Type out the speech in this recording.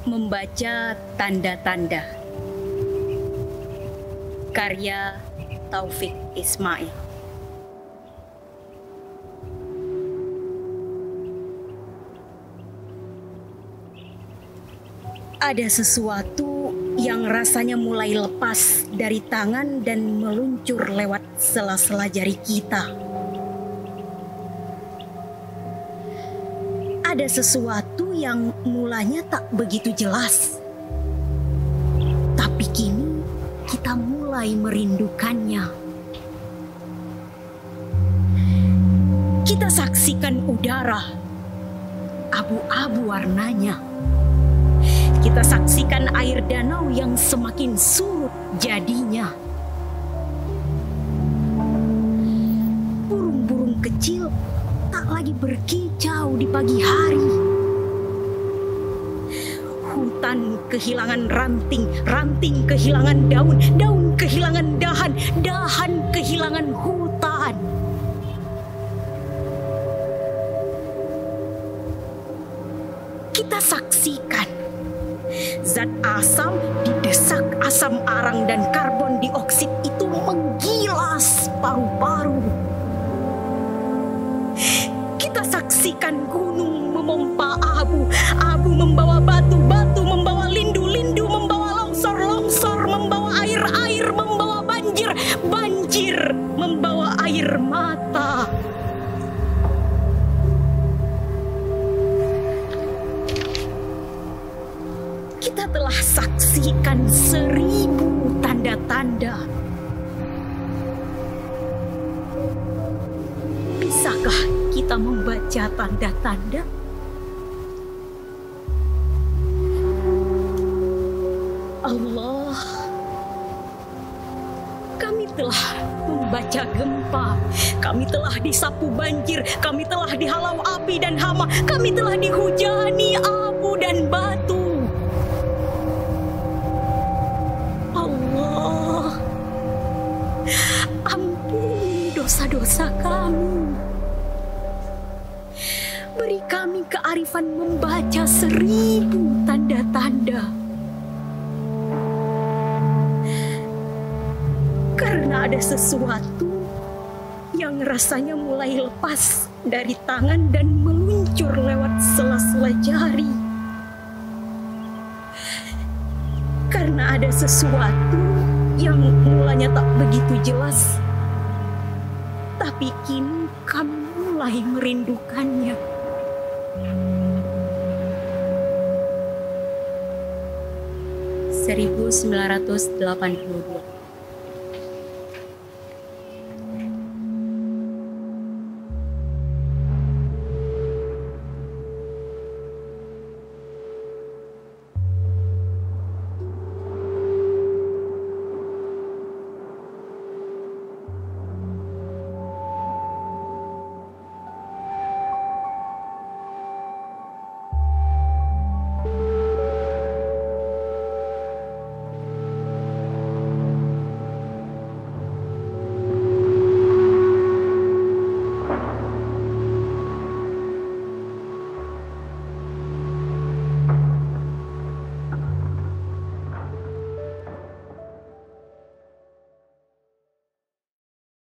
Membaca Tanda-Tanda, karya Taufik Ismail. Ada sesuatu yang rasanya mulai lepas dari tangan dan meluncur lewat sela-sela jari kita. Ada sesuatu yang mulanya tak begitu jelas, tapi kini kita mulai merindukannya. Kita saksikan udara, abu-abu warnanya. Kita saksikan air danau yang semakin surut jadinya. Burung-burung kecil tak lagi berkicau di pagi hari. Hutan kehilangan ranting, ranting kehilangan daun, daun kehilangan dahan, dahan kehilangan hutan. Kita saksikan zat asam didesak asam arang dan karbon dioksida itu menggilas paru-paru. Kita saksikan gunung memompa abu, abu membawa batu, batu membawa lindu, lindu membawa longsor, longsor membawa air, air membawa banjir, banjir membawa air mata. Kita telah saksikan 1000 tanda-tanda. Bisakah kita membaca tanda-tanda? Allah, kami telah membaca gempa, kami telah disapu banjir, kami telah dihalau api dan hama, kami telah dihujani abu dan batu. Allah, ampuni dosa-dosa kami. Beri kami kearifan membaca 1000 tanda-tanda. Karena ada sesuatu yang rasanya mulai lepas dari tangan dan meluncur lewat sela-sela jari. Karena ada sesuatu yang mulanya tak begitu jelas, tapi kini kami mulai merindukannya. 1982